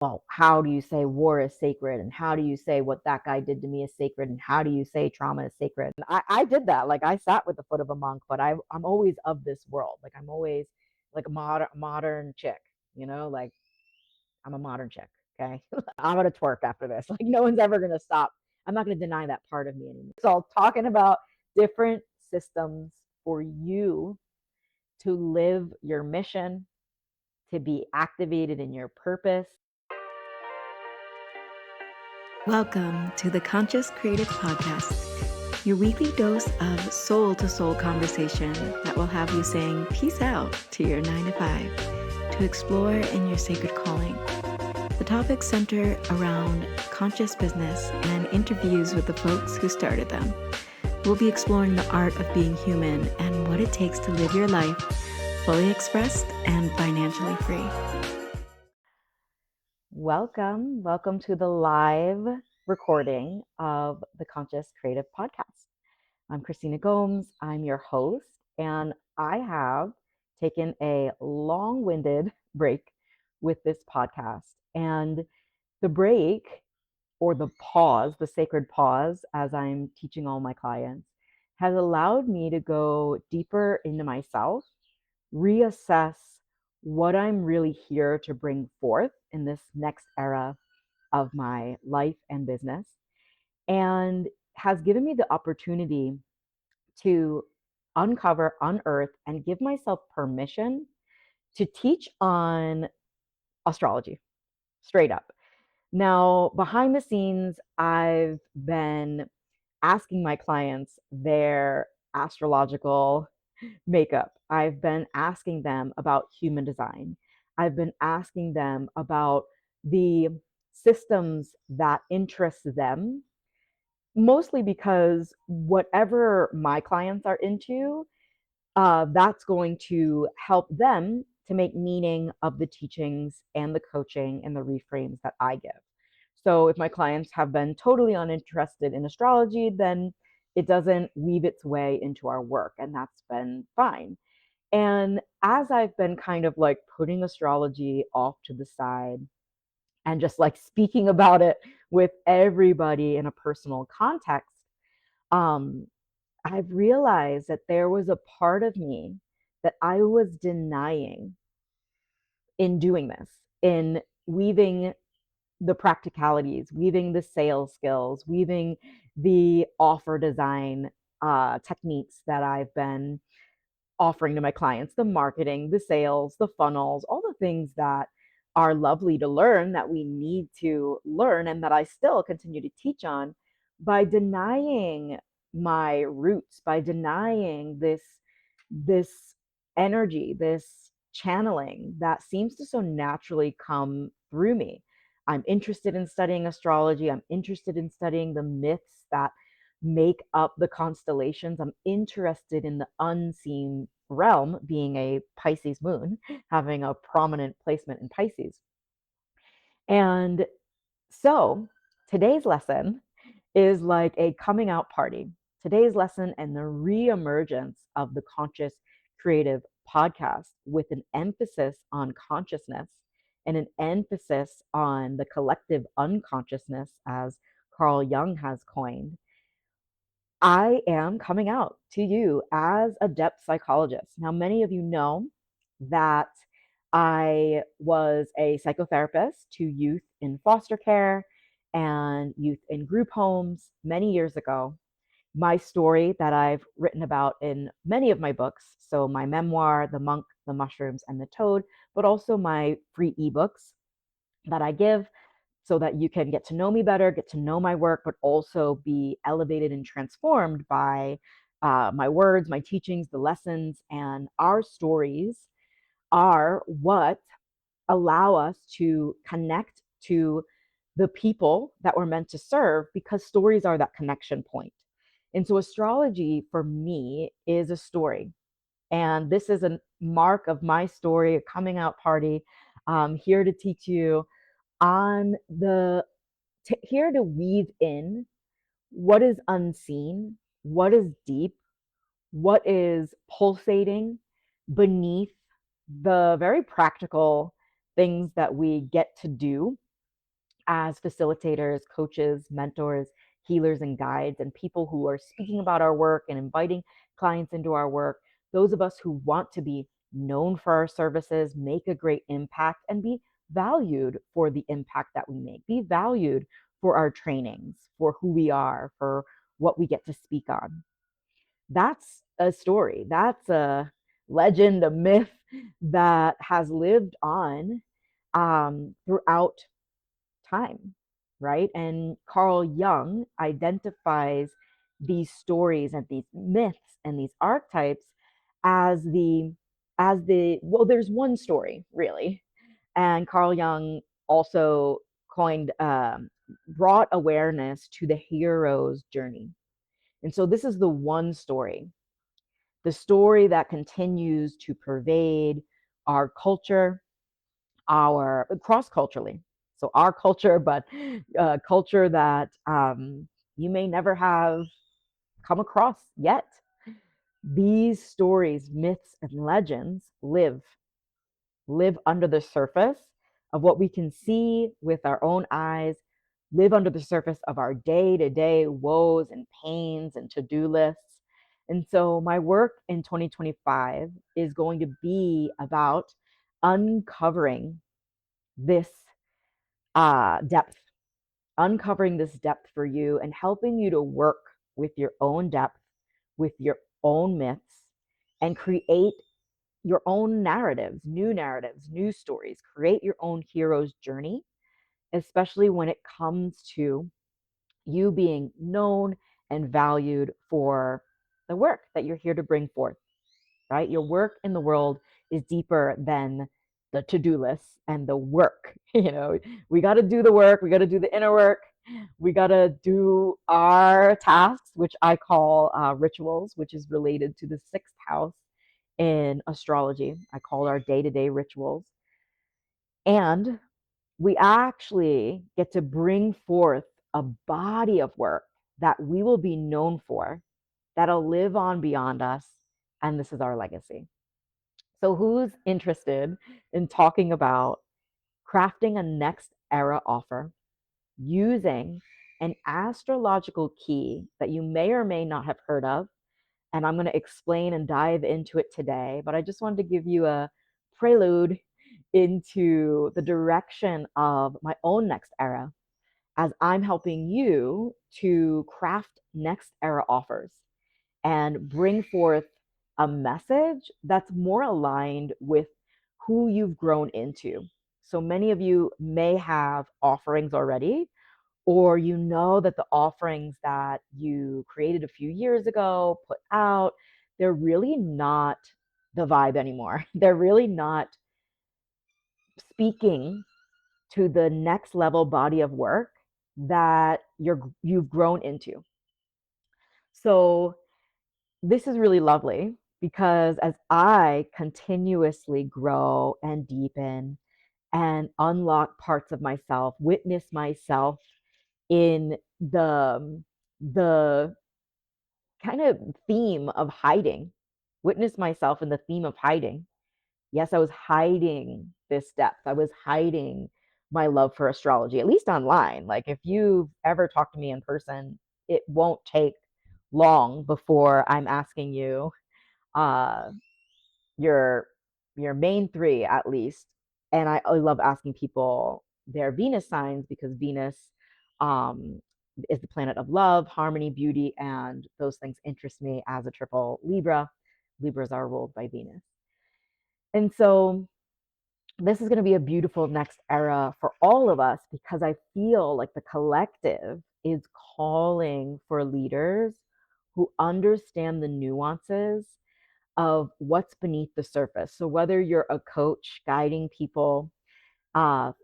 well, how do you say war is sacred? And how do you say what that guy did to me is sacred? And how do you say trauma is sacred? And I did that. Like I sat with the foot of a monk, but I'm always of this world. Like I'm always like a modern chick, like I'm a modern chick. Okay. I'm going to twerk after this. Like no one's ever going to stop. I'm not going to deny that part of me anymore. So talking about different systems for you to live your mission, to be activated in your purpose. Welcome to the Conscious Creative Podcast, your weekly dose of soul to soul conversation that will have you saying peace out to your 9 to 5 to explore in your sacred calling. The topics center around conscious business and interviews with the folks who started them. We'll be exploring the art of being human and what it takes to live your life fully expressed and financially free. Welcome to the live recording of the Conscious Creative Podcast. I'm Christina Gomes. I'm your host, and I have taken a long-winded break with this podcast. And the break, or the pause, the sacred pause, as I'm teaching all my clients, has allowed me to go deeper into myself, reassess what I'm really here to bring forth in this next era of my life and business, and has given me the opportunity to uncover, unearth, and give myself permission to teach on astrology straight up. Now, behind the scenes, I've been asking my clients their astrological makeup. I've been asking them about human design. I've been asking them about the systems that interest them, mostly because whatever my clients are into, that's going to help them to make meaning of the teachings and the coaching and the reframes that I give. So if my clients have been totally uninterested in astrology, then it doesn't weave its way into our work, and that's been fine. And as I've been kind of like putting astrology off to the side and just like speaking about it with everybody in a personal context, um, I've realized that there was a part of me that I was denying in doing this, in weaving the practicalities, weaving the sales skills, weaving the offer design techniques that I've been offering to my clients, the marketing, the sales, the funnels, all the things that are lovely to learn, that we need to learn, and that I still continue to teach on. By denying my roots, by denying this energy, this channeling that seems to so naturally come through me. I'm interested in studying astrology. I'm interested in studying the myths that make up the constellations. I'm interested in the unseen realm, being a Pisces moon, having a prominent placement in Pisces. And so today's lesson is like a coming out party. Today's lesson and the reemergence of the Conscious Creative Podcast, with an emphasis on consciousness and an emphasis on the collective unconsciousness, as Carl Jung has coined. I am coming out to you as a depth psychologist. Now, many of you know that I was a psychotherapist to youth in foster care and youth in group homes many years ago. My story that I've written about in many of my books, so my memoir, The Monk, The Mushrooms, and the Toad, but also my free ebooks that I give, so that you can get to know me better, get to know my work, but also be elevated and transformed by my words, my teachings, the lessons, and our stories are what allow us to connect to the people that we're meant to serve, because stories are that connection point. And so astrology for me is a story. And this is a mark of my story, a coming out party. Here to teach you on here to weave in what is unseen, what is deep, what is pulsating beneath the very practical things that we get to do as facilitators, coaches, mentors, healers, and guides, and people who are speaking about our work and inviting clients into our work, those of us who want to be known for our services, make a great impact, and be valued for the impact that we make, be valued for our trainings, for who we are, for what we get to speak on. That's a story. That's a legend, a myth that has lived on throughout time, right? And Carl Jung identifies these stories and these myths and these archetypes as the well, there's one story really, and Carl Jung also coined brought awareness to the hero's journey. And so this is the one story, the story that continues to pervade our culture, our cross culturally. So our culture, but culture that you may never have come across yet. These stories, myths, and legends live under the surface of what we can see with our own eyes, live under the surface of our day to day woes and pains and to do lists. And so, my work in 2025 is going to be about uncovering this depth, uncovering this depth for you and helping you to work with your own depth, with your own myths, and create your own narratives, new stories, create your own hero's journey, especially when it comes to you being known and valued for the work that you're here to bring forth, right? Your work in the world is deeper than the to-do lists and the work. We got to do the work, we got to do the inner work, we got to do our tasks, which I call rituals, which is related to the sixth house in astrology. I call our day-to-day rituals. And we actually get to bring forth a body of work that we will be known for, that'll live on beyond us. And this is our legacy. So, who's interested in talking about crafting a next era offer using an astrological key that you may or may not have heard of? And I'm going to explain and dive into it today, but I just wanted to give you a prelude into the direction of my own next era as I'm helping you to craft next era offers and bring forth a message that's more aligned with who you've grown into. So many of you may have offerings already, or you know that the offerings that you created a few years ago, put out, they're really not the vibe anymore. They're really not speaking to the next level body of work that you've grown into. So this is really lovely because as I continuously grow and deepen and unlock parts of myself, witness myself in the kind of theme of hiding, witness myself in the theme of hiding. Yes, I was hiding this depth. I was hiding my love for astrology, at least online. Like if you've ever talked to me in person, it won't take long before I'm asking you uh, your your main three at least. And I love asking people their Venus signs because Venus um, is the planet of love, harmony, beauty, and those things interest me as a triple Libra. Libras are ruled by Venus. And so this is going to be a beautiful next era for all of us because I feel like the collective is calling for leaders who understand the nuances of what's beneath the surface. So whether you're a coach guiding people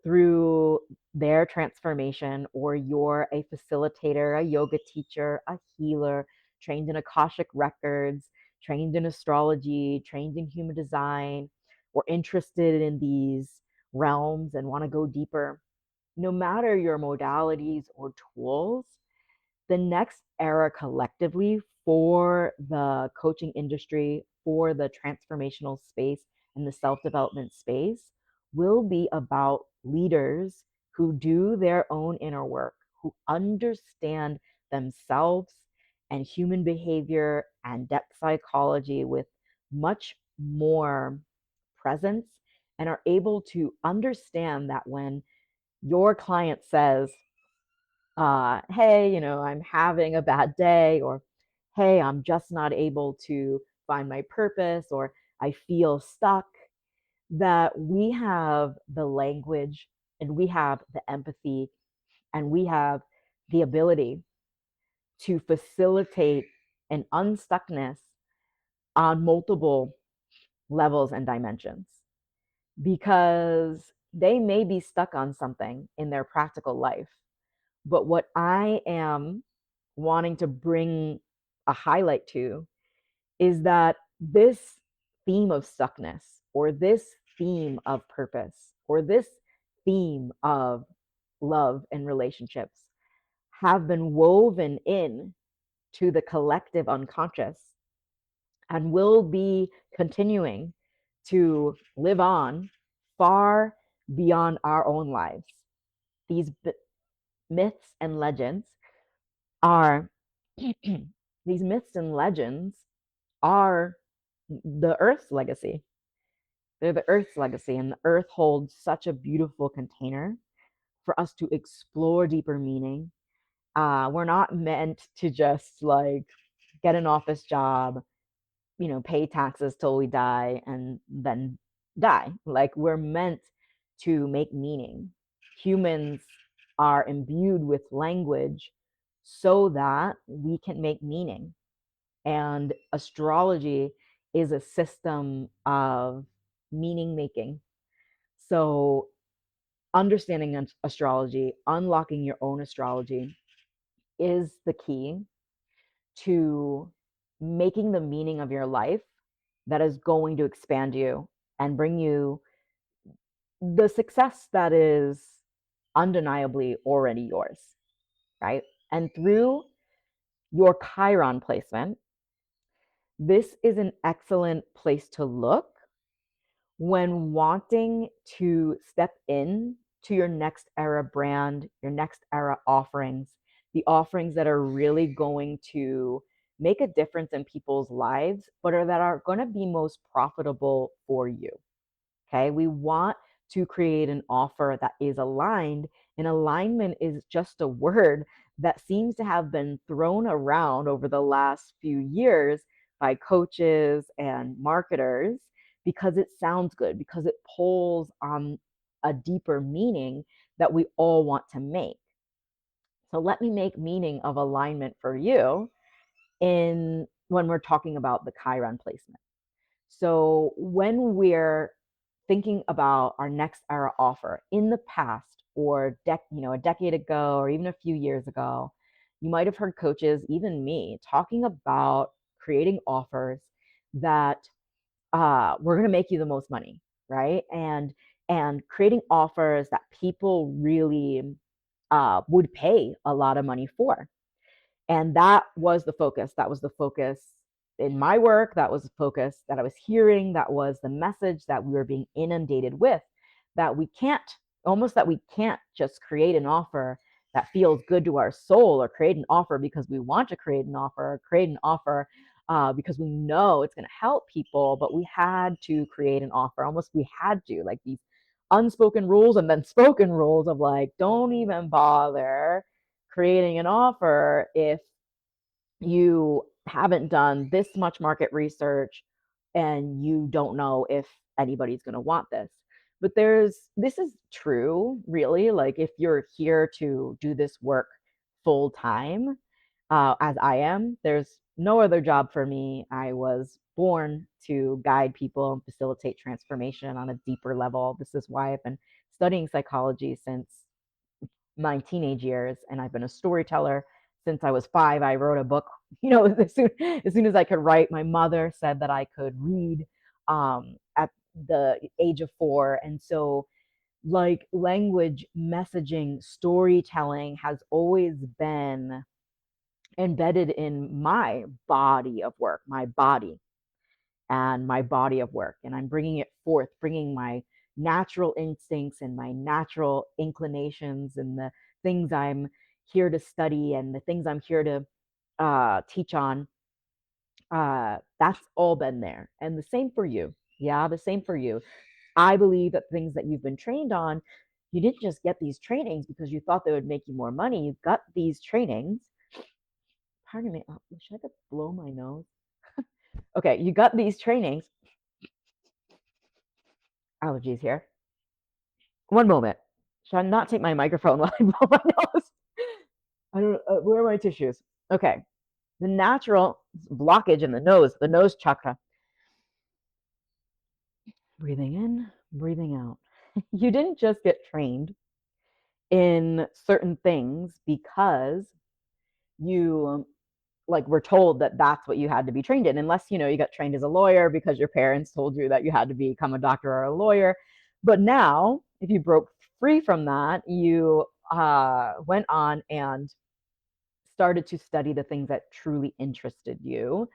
through their transformation, or you're a facilitator, a yoga teacher, a healer, trained in Akashic records, trained in astrology, trained in human design, or interested in these realms and want to go deeper, no matter your modalities or tools, the next era collectively for the coaching industry, for the transformational space and the self development space will be about leaders who do their own inner work, who understand themselves and human behavior and depth psychology with much more presence, and are able to understand that when your client says, hey, I'm having a bad day, or hey, I'm just not able to find my purpose, or I feel stuck, that we have the language and we have the empathy and we have the ability to facilitate an unstuckness on multiple levels and dimensions, because they may be stuck on something in their practical life. But what I am wanting to bring a highlight to is that this theme of stuckness, or this theme of purpose, or this theme of love and relationships have been woven in to the collective unconscious and will be continuing to live on far beyond our own lives. These myths and legends are these myths and legends are the earth's legacy. They're the earth's legacy, and the earth holds such a beautiful container for us to explore deeper meaning. We're not meant to just like get an office job, pay taxes till we die and then die. Like, we're meant to make meaning. Humans are imbued with language so that we can make meaning. And astrology is a system of meaning making. So, understanding astrology, unlocking your own astrology is the key to making the meaning of your life that is going to expand you and bring you the success that is undeniably already yours, right? And through your Chiron placement, this is an excellent place to look when wanting to step in to your next era brand, your next era offerings, the offerings that are really going to make a difference in people's lives, but that are going to be most profitable for you. Okay. We want to create an offer that is aligned, and alignment is just a word that seems to have been thrown around over the last few years by coaches and marketers because it sounds good, because it pulls on a deeper meaning that we all want to make. So let me make meaning of alignment for you in when we're talking about the Chiron placement. So when we're thinking about our next era offer in the past, or a decade ago, or even a few years ago, you might have heard coaches, even me, talking about creating offers that we're going to make you the most money, right? And creating offers that people really would pay a lot of money for. And that was the focus. That was the focus in my work. That was the focus that I was hearing. That was the message that we were being inundated with, that we can't, almost that we can't just create an offer that feels good to our soul, or create an offer because we want to create an offer, or create an offer because we know it's going to help people. But we had to create an offer. Almost we had to, like, these unspoken rules and then spoken rules of like, don't even bother creating an offer if you haven't done this much market research and you don't know if anybody's going to want this. But this is true, really. Like, if you're here to do this work full time, as I am, there's no other job for me. I was born to guide people and facilitate transformation on a deeper level. This is why I've been studying psychology since my teenage years, and I've been a storyteller since I was 5. I wrote a book, as soon as I could write. My mother said that I could read at the age of 4. And so, like, language, messaging, storytelling has always been embedded in my body of work, my body of work. And I'm bringing it forth, bringing my natural instincts and my natural inclinations and the things I'm here to study and the things I'm here to teach on, that's all been there. And the same for you. Yeah, the same for you. I believe that things that you've been trained on, you didn't just get these trainings because you thought they would make you more money. You got these trainings. Pardon me. Oh, should I blow my nose? Okay, you got these trainings. Allergies here. One moment. Should I not take my microphone while I blow my nose? I don't. Where are my tissues? Okay, the natural blockage in the nose chakra. Breathing in, breathing out. You didn't just get trained in certain things because you like were told that that's what you had to be trained in, unless you got trained as a lawyer because your parents told you that you had to become a doctor or a lawyer. But now if you broke free from that, you went on and started to study the things that truly interested you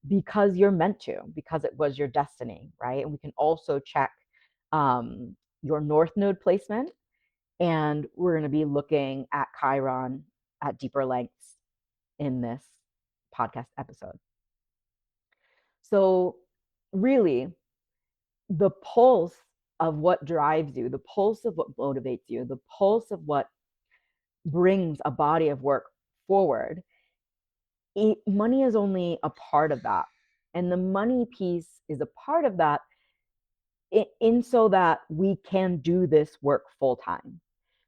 because you're meant to, because it was your destiny, right? And we can also check your north node placement, and we're going to be looking at Chiron at deeper lengths in this podcast episode. So, really, the pulse of what drives you, the pulse of what motivates you, the pulse of what brings a body of work forward, money is only a part of that. And the money piece is a part of that in so that we can do this work full time.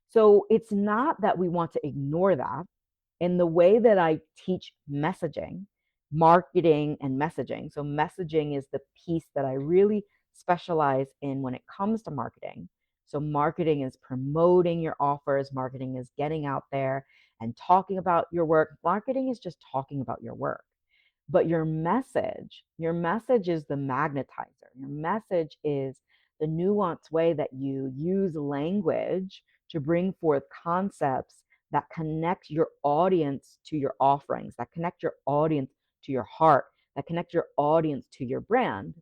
So it's not that we want to ignore that. In the way that I teach messaging, marketing and messaging. So messaging is the piece that I really specialize in when it comes to marketing. So marketing is promoting your offers, marketing is getting out there and talking about your work. Marketing is just talking about your work. But your message is the magnetizer. Your message is the nuanced way that you use language to bring forth concepts that connect your audience to your offerings, that connect your audience to your heart, that connect your audience to your brand.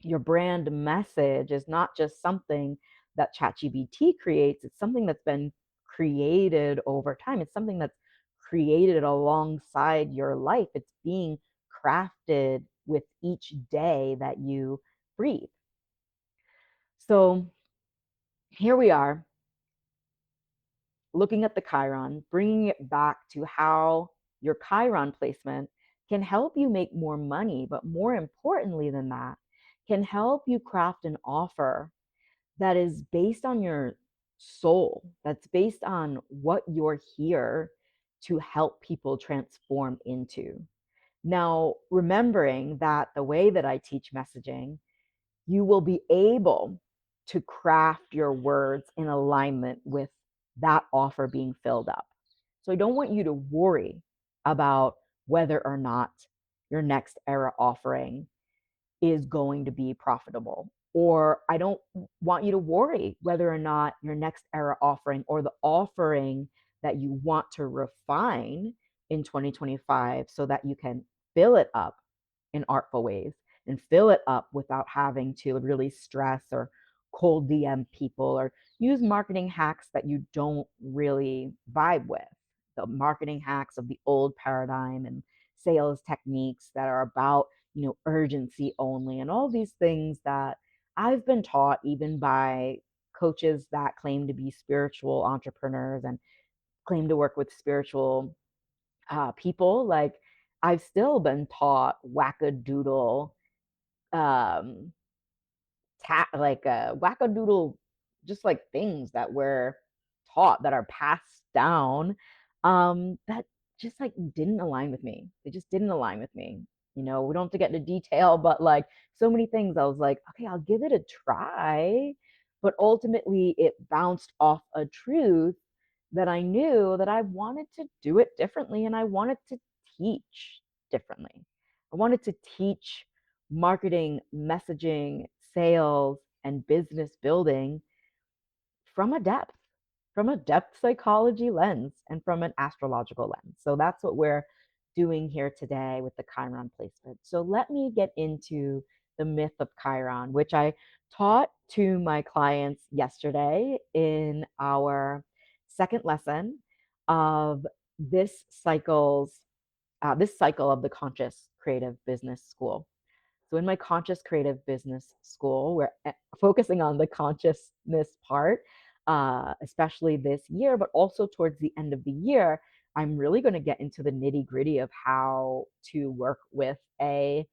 Your brand message is not just something that ChatGPT creates, it's something that's been created over time. It's something that's created alongside your life. It's being crafted with each day that you breathe. So here we are looking at the Chiron, bringing it back to how your Chiron placement can help you make more money, but more importantly than that, can help you craft an offer that is based on your soul, that's based on what you're here to help people transform into. Now, remembering that the way that I teach messaging, you will be able to craft your words in alignment with that offer being filled up. So I don't want you to worry about whether or not your next era offering is going to be profitable. Or I don't want you to worry whether or not your next era offering or the offering that you want to refine in 2025 so that you can fill it up in artful ways and fill it up without having to really stress or cold DM people or use marketing hacks that you don't really vibe with. The marketing hacks of the old paradigm and sales techniques that are about, urgency only and all these things that I've been taught even by coaches that claim to be spiritual entrepreneurs and claim to work with spiritual people. Like I've still been taught wackadoodle, um, wackadoodle, just like things that we're taught that are passed down, that just like didn't align with me. They just didn't align with me. We don't have to get into detail, but like so many things, I was like, okay, I'll give it a try. But ultimately, it bounced off a truth that I knew that I wanted to do it differently and I wanted to teach differently. I wanted to teach marketing, messaging, sales, and business building from a depth psychology lens and from an astrological lens. So that's what we're doing here today with the Chiron placement. So let me get into the myth of Chiron, which I taught to my clients yesterday in our second lesson of this cycle's this cycle of the Conscious Creative Business School. So in my Conscious Creative Business School, we're focusing on the consciousness part, especially this year, but also towards the end of the year, I'm really going to get into the nitty gritty of how to work with a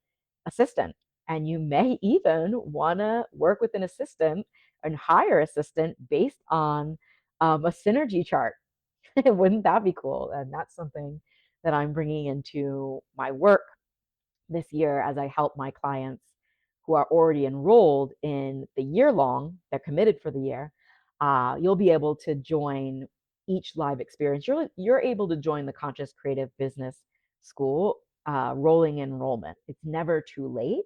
assistant. And you may even want to work with an assistant and hire assistant based on a synergy chart. Wouldn't that be cool? And that's something that I'm bringing into my work this year as I help my clients who are already enrolled in the year long, they're committed for the year. You'll be able to join each live experience. You're able to join the Conscious Creative Business School rolling enrollment. It's never too late.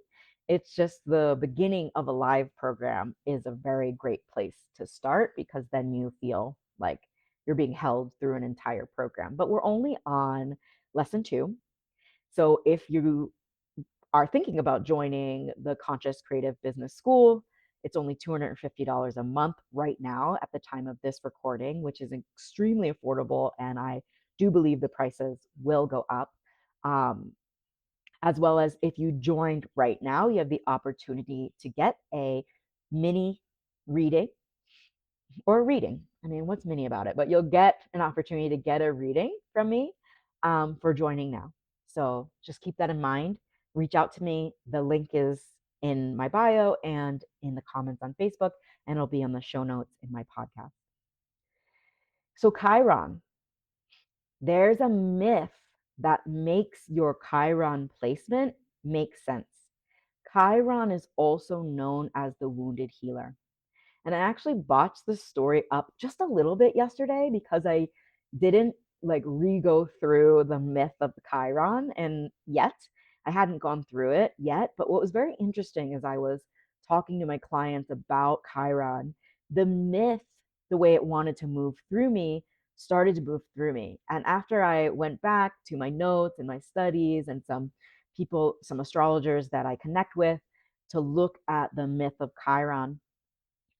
It's just the beginning of a live program is a very great place to start because then you feel like you're being held through an entire program. But we're only on lesson 2. So if you are thinking about joining the Conscious Creative Business School, it's only $250 a month right now at the time of this recording, which is extremely affordable. And I do believe the prices will go up. As well as if you joined right now, you have the opportunity to get a mini reading or a reading. I mean, what's mini about it? But you'll get an opportunity to get a reading from me for joining now. So just keep that in mind. Reach out to me. The link is in my bio and in the comments on Facebook, and it'll be on the show notes in my podcast. So, Chiron, there's a myth that makes your Chiron placement make sense. Chiron is also known as the wounded healer. And I actually botched the story up just a little bit yesterday because I didn't like re-go through the myth of the Chiron and yet. I hadn't gone through it yet. But what was very interesting as I was talking to my clients about Chiron, the myth, the way it wanted to move through me, started to move through me. And after I went back to my notes and my studies and some people, some astrologers that I connect with to look at the myth of Chiron,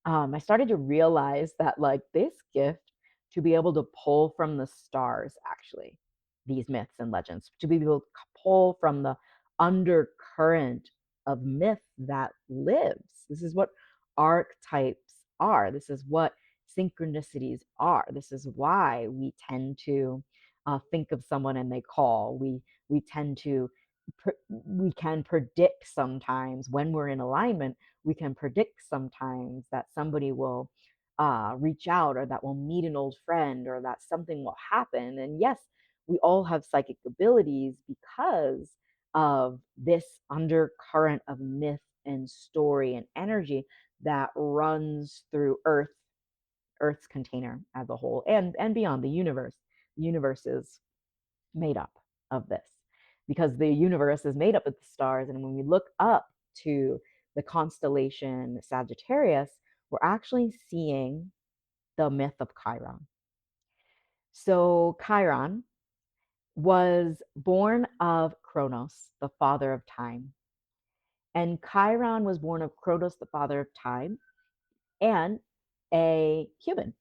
I started to realize that like this gift to be able to pull from the stars, actually, these myths and legends, to be able to pull from the undercurrent of myth that lives. This is what archetypes are. This is what synchronicities are. This is why we tend to think of someone and they call. We tend to we can predict sometimes when we're in alignment, we can predict sometimes that somebody will reach out or that we'll meet an old friend or that something will happen. And yes, we all have psychic abilities because of this undercurrent of myth and story and energy that runs through Earth's container as a whole and beyond the universe. The universe is made up of this because the universe is made up of the stars. And when we look up to the constellation Sagittarius, we're actually seeing the myth of Chiron. So, Chiron was born of Kronos, the father of time. And Chiron was born of Kronos, the father of time, and a human,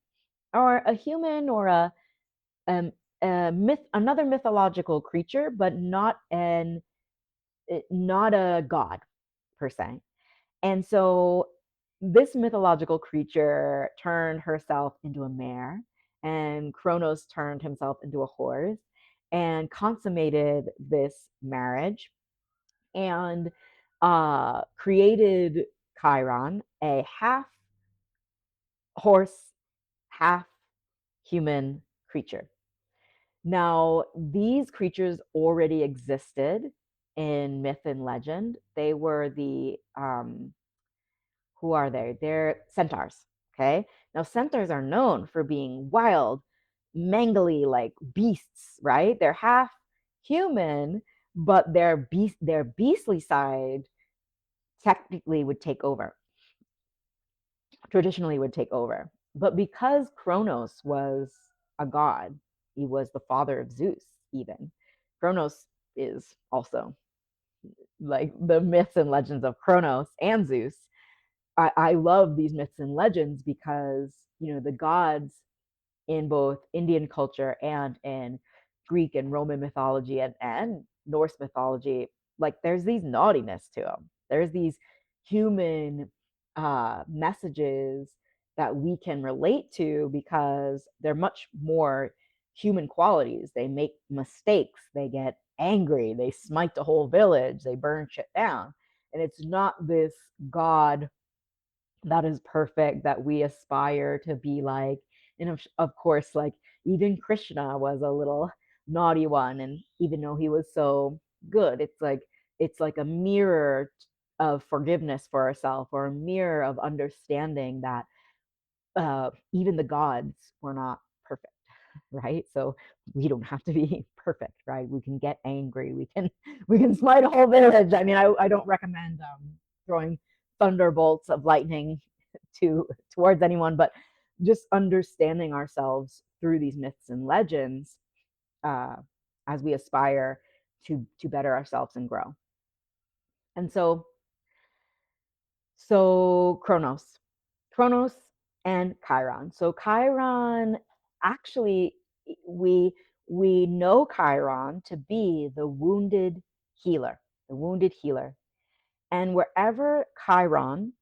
or um, a myth, another mythological creature, but not a god per se. And so this mythological creature turned herself into a mare, and Kronos turned himself into a horse and consummated this marriage and created Chiron, a half horse, half human creature. Now, these creatures already existed in myth and legend. They were who are they? They're centaurs. Okay. Now, centaurs are known for being wild, mangly, like beasts, right? They're half human, but their beastly side technically would take over, traditionally would take over. But because Kronos was a god, he was the father of Zeus, even. Kronos is also like the myths and legends of Kronos and Zeus. I love these myths and legends because, the gods in both Indian culture and in Greek and Roman mythology and Norse mythology, like there's these naughtiness to them. There's these human messages that we can relate to because they're much more human qualities. They make mistakes, they get angry, they smite the whole village, they burn shit down. And it's not this God that is perfect that we aspire to be like. And of course, like even Krishna was a little naughty one, and even though he was so good, it's like a mirror of forgiveness for ourselves, or a mirror of understanding that even the gods were not perfect, right? So we don't have to be perfect, right? We can get angry, we can smite a whole village. I mean, I don't recommend throwing thunderbolts of lightning towards anyone, but just understanding ourselves through these myths and legends, uh, as we aspire to better ourselves and grow. And so Kronos and Chiron. So Chiron, actually, we we know Chiron to be the wounded healer. And wherever Chiron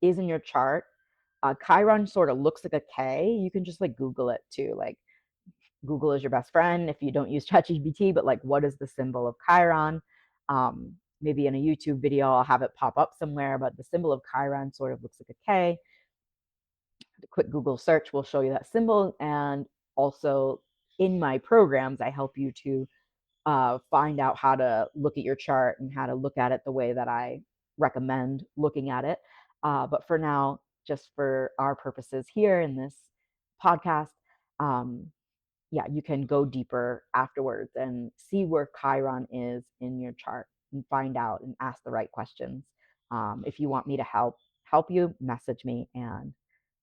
is in your chart, Chiron sort of looks like a K. You can just like Google it too. Like Google is your best friend if you don't use ChatGPT, but like, what is the symbol of Chiron? Maybe in a YouTube video, I'll have it pop up somewhere, but the symbol of Chiron sort of looks like a K. A quick Google search will show you that symbol. And also in my programs, I help you to find out how to look at your chart and how to look at it the way that I recommend looking at it. But for now, just for our purposes here in this podcast, um, yeah, you can go deeper afterwards and see where Chiron is in your chart and find out and ask the right questions. If you want me to help you, message me and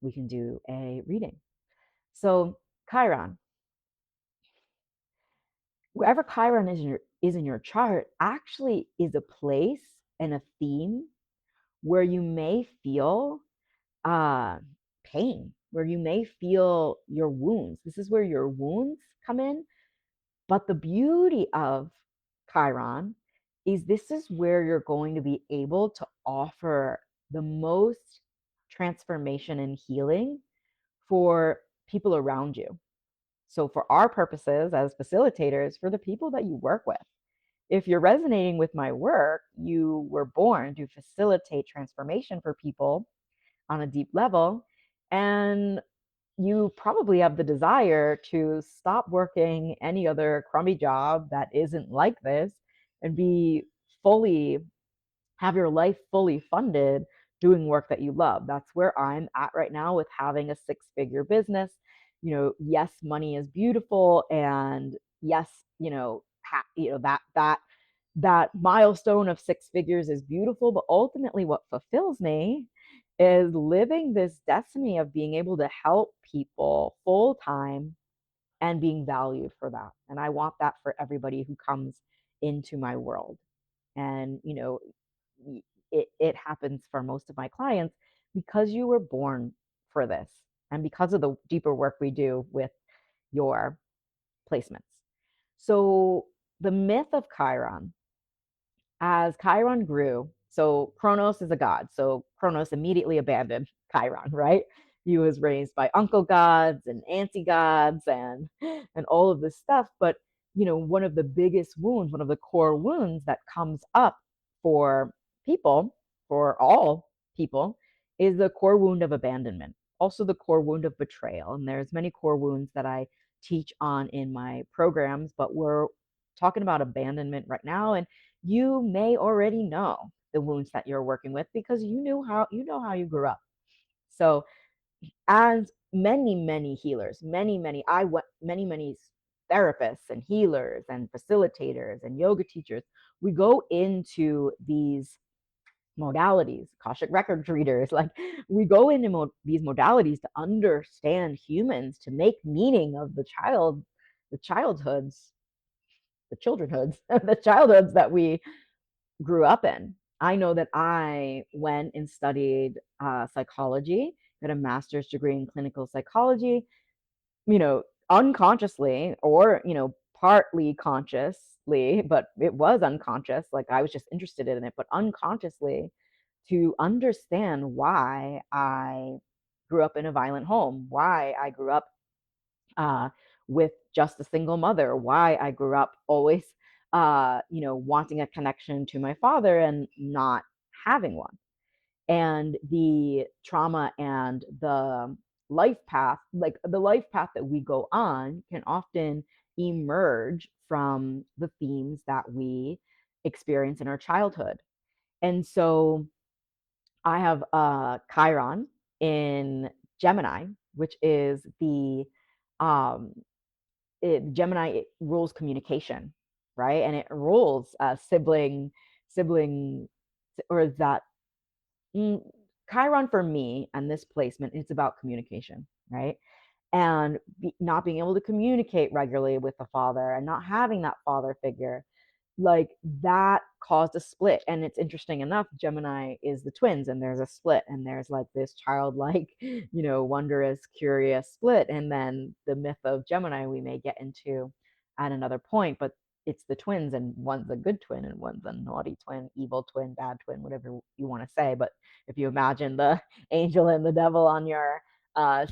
we can do a reading. So Chiron, wherever Chiron is in your chart, actually is a place and a theme where you may feel uh, pain, where you may feel your wounds. This is where your wounds come in. But the beauty of Chiron is this is where you're going to be able to offer the most transformation and healing for people around you. So, for our purposes as facilitators, for the people that you work with, if you're resonating with my work, you were born to facilitate transformation for people on a deep level. And you probably have the desire to stop working any other crummy job that isn't like this and be fully have your life fully funded doing work that you love. That's where I'm at right now with having a six-figure business. Yes, money is beautiful, and yes, that milestone of six figures is beautiful, but ultimately what fulfills me is living this destiny of being able to help people full time and being valued for that. And I want that for everybody who comes into my world. And it happens for most of my clients because you were born for this and because of the deeper work we do with your placements. So the myth of Chiron, as Chiron grew, so Kronos is a god. So Kronos immediately abandoned Chiron, right? He was raised by uncle gods and auntie gods and all of this stuff. But one of the biggest wounds, one of the core wounds that comes up for people, for all people, is the core wound of abandonment. Also the core wound of betrayal. And there's many core wounds that I teach on in my programs, but we're talking about abandonment right now. And you may already know the wounds that you're working with because you know how you grew up. So as many healers, many therapists and healers and facilitators and yoga teachers, we go into these modalities, Akashic records readers, like we go into these modalities to understand humans, to make meaning of the childhoods, the childrenhoods, the childhoods that we grew up in. I know that I went and studied psychology, got a master's degree in clinical psychology, unconsciously or, partly consciously, but it was unconscious. Like I was just interested in it, but unconsciously to understand why I grew up in a violent home, why I grew up uh, with just a single mother, why I grew up always, wanting a connection to my father and not having one. And the trauma and the life path that we go on can often emerge from the themes that we experience in our childhood. And so I have Chiron in Gemini, which is um, Gemini, it rules communication, right? And it rules sibling, or is that mm, Chiron for me and this placement, it's about communication, right? And not being able to communicate regularly with the father and not having that father figure, like that caused a split. And it's interesting enough, Gemini is the twins, and there's a split, and there's like this childlike, wondrous, curious split. And then the myth of Gemini we may get into at another point, but it's the twins, and one's a good twin and one's a naughty twin, evil twin, bad twin, whatever you want to say. But if you imagine the angel and the devil on your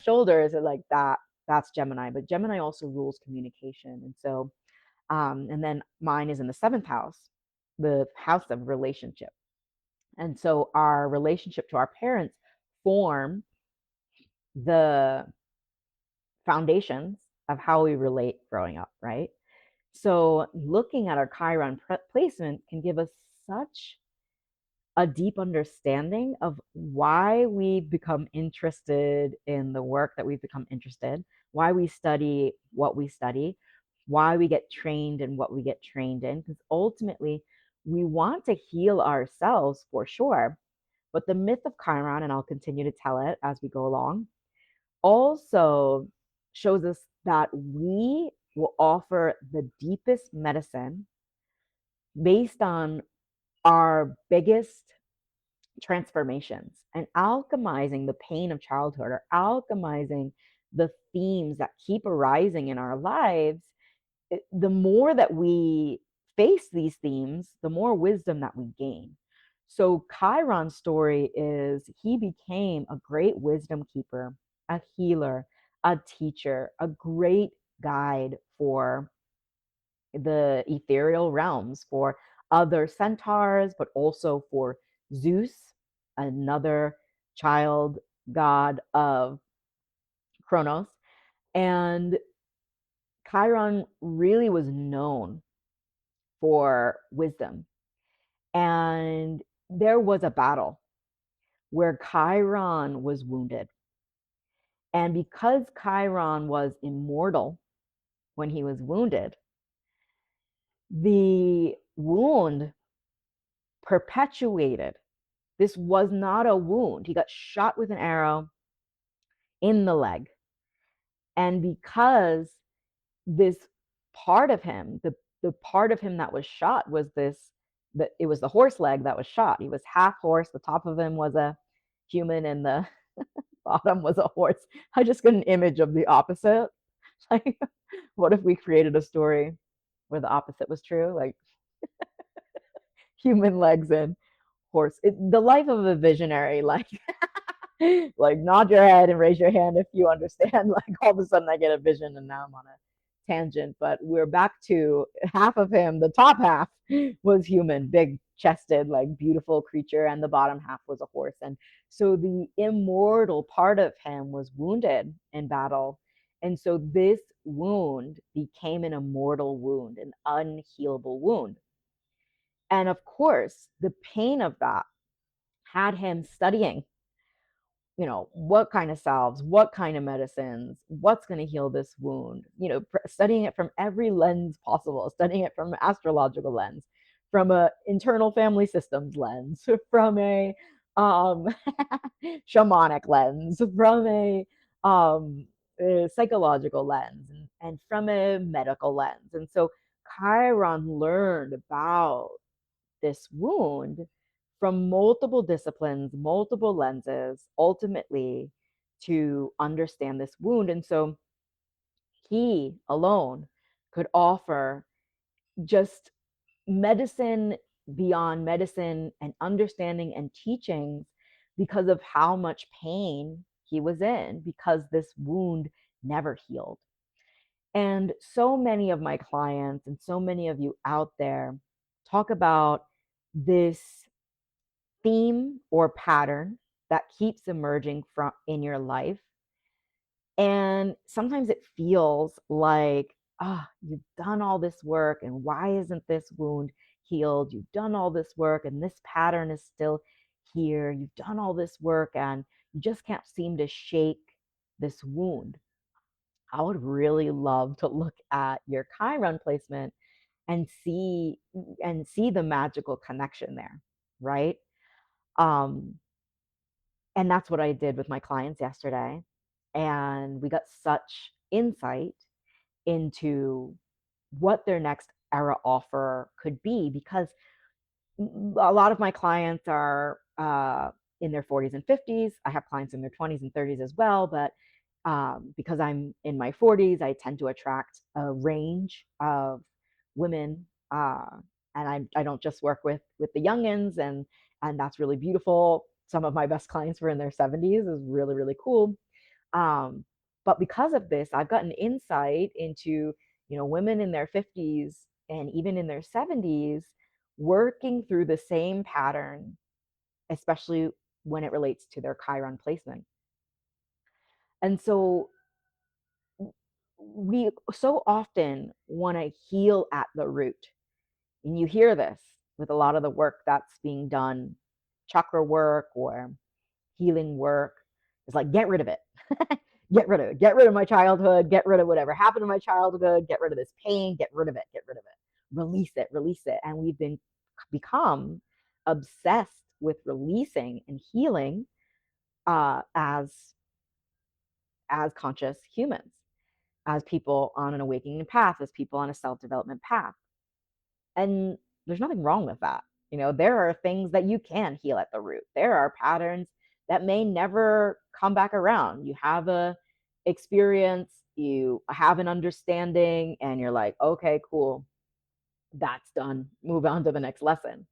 shoulders, like that's Gemini. But Gemini also rules communication. And so and then mine is in the seventh house, the house of relationship. And so our relationship to our parents form the foundations of how we relate growing up, right? So looking at our Chiron placement can give us such a deep understanding of why we become interested in the work that we've become interested, why we study what we study, why we get trained in what we get trained in. Because ultimately, we want to heal ourselves for sure. But the myth of Chiron, and I'll continue to tell it as we go along, also shows us that we will offer the deepest medicine based on our biggest transformations and alchemizing the pain of childhood, or alchemizing the themes that keep arising in our lives. The more that we face these themes, the more wisdom that we gain. So Chiron's story is he became a great wisdom keeper, a healer, a teacher, a great guide for the ethereal realms, for other centaurs, but also for Zeus, another child god of Kronos. And Chiron really was known for wisdom. And there was a battle where Chiron was wounded. And because Chiron was immortal when he was wounded, the wound perpetuated. This was not a wound. He got shot with an arrow in the leg. And because this part of him, the part of him that was shot was that it was the horse leg that was shot. He was half horse. The top of him was a human and the bottom was a horse. I just got an image of the opposite. Like, what if we created a story where the opposite was true? Like human legs and horse. The life of a visionary, like like nod your head and raise your hand if you understand. Like all of a sudden I get a vision and now I'm on a tangent. But we're back to half of him. The top half was human, big chested, like beautiful creature, and the bottom half was a horse. And so the immortal part of him was wounded in battle. And so this wound became an immortal wound, an unhealable wound. And of course, the pain of that had him studying, what kind of salves, what kind of medicines, what's going to heal this wound, studying it from every lens possible, studying it from an astrological lens, from a internal family systems lens, from a um, shamanic lens, from a psychological lens, and from a medical lens. And so Chiron learned about this wound from multiple disciplines, multiple lenses, ultimately to understand this wound. And so he alone could offer just medicine beyond medicine and understanding and teachings because of how much pain he was in, because this wound never healed. And so many of my clients and so many of you out there talk about this theme or pattern that keeps emerging from in your life. And sometimes it feels like, you've done all this work, and why isn't this wound healed? You've done all this work, and this pattern is still here. You've done all this work, and you just can't seem to shake this wound. I would really love to look at your Chiron placement and see the magical connection there, right? Um, and that's what I did with my clients yesterday. And we got such insight into what their next era offer could be, because a lot of my clients are in their 40s and 50s. I have clients in their 20s and 30s as well, but because I'm in my 40s, I tend to attract a range of women, and I don't just work with the youngins, and that's really beautiful. Some of my best clients were in their 70s. Is really really cool. Um, but because of this, I've gotten insight into, women in their 50s and even in their 70s working through the same pattern, especially when it relates to their Chiron placement. And so we so often want to heal at the root. And you hear this with a lot of the work that's being done, chakra work or healing work. It's like, get rid of it. Get rid of it. Get rid of my childhood. Get rid of whatever happened in my childhood. Get rid of this pain. Get rid of it. Get rid of it. Release it. Release it. And we've become obsessed with releasing and healing, as conscious humans, as people on an awakening path, as people on a self-development path. And there's nothing wrong with that. There are things that you can heal at the root. There are patterns that may never come back around. You have a experience, you have an understanding, and you're like, okay, cool, that's done. Move on to the next lesson.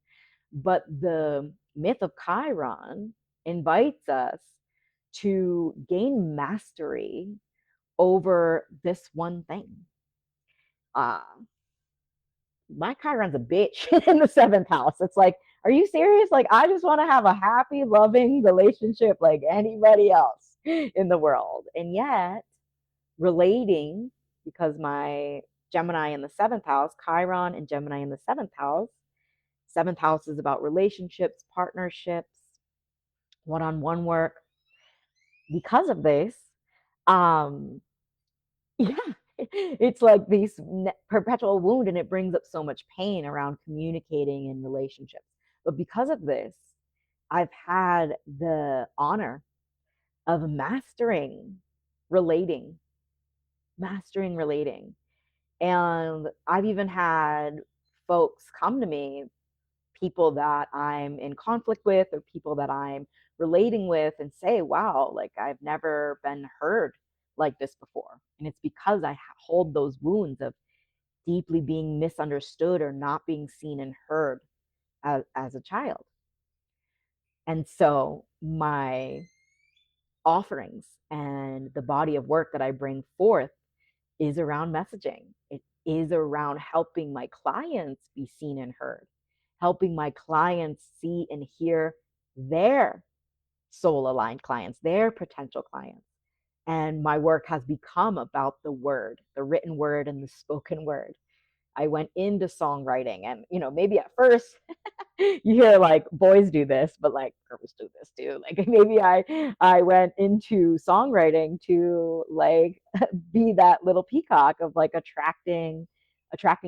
But the myth of Chiron invites us to gain mastery over this one thing. Uh, my Chiron's a bitch in the seventh house. It's like, are you serious? Like, I just want to have a happy, loving relationship like anybody else in the world. And yet, relating, because my Gemini in the seventh house, Chiron and Gemini in the seventh house is about relationships, partnerships, one on one work. Because of this, um, yeah, it's like this perpetual wound, and it brings up so much pain around communicating in relationships. But because of this, I've had the honor of relating mastering relating. And I've even had folks come to me, people that I'm in conflict with or people that I'm relating with, and say, wow, like, I've never been heard like this before. And it's because I hold those wounds of deeply being misunderstood or not being seen and heard as a child. And so my offerings and the body of work that I bring forth is around messaging. It is around helping my clients be seen and heard, helping my clients see and hear their soul aligned clients, their potential clients. And my work has become about the word, the written word and the spoken word. I went into songwriting, and maybe at first you hear like boys do this, but like girls do this too. Like, maybe I went into songwriting to like be that little peacock of like attracting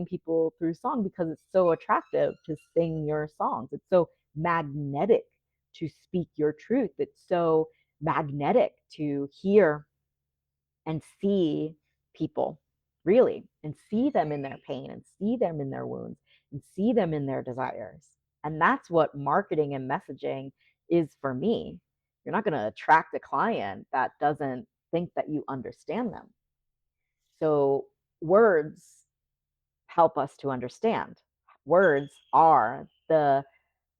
people through song, because it's so attractive to sing your songs. It's so magnetic to speak your truth. It's so magnetic to hear and see people, really, and see them in their pain, and see them in their wounds, and see them in their desires. And that's what marketing and messaging is for me. You're not going to attract a client that doesn't think that you understand them. So words help us to understand. Words are the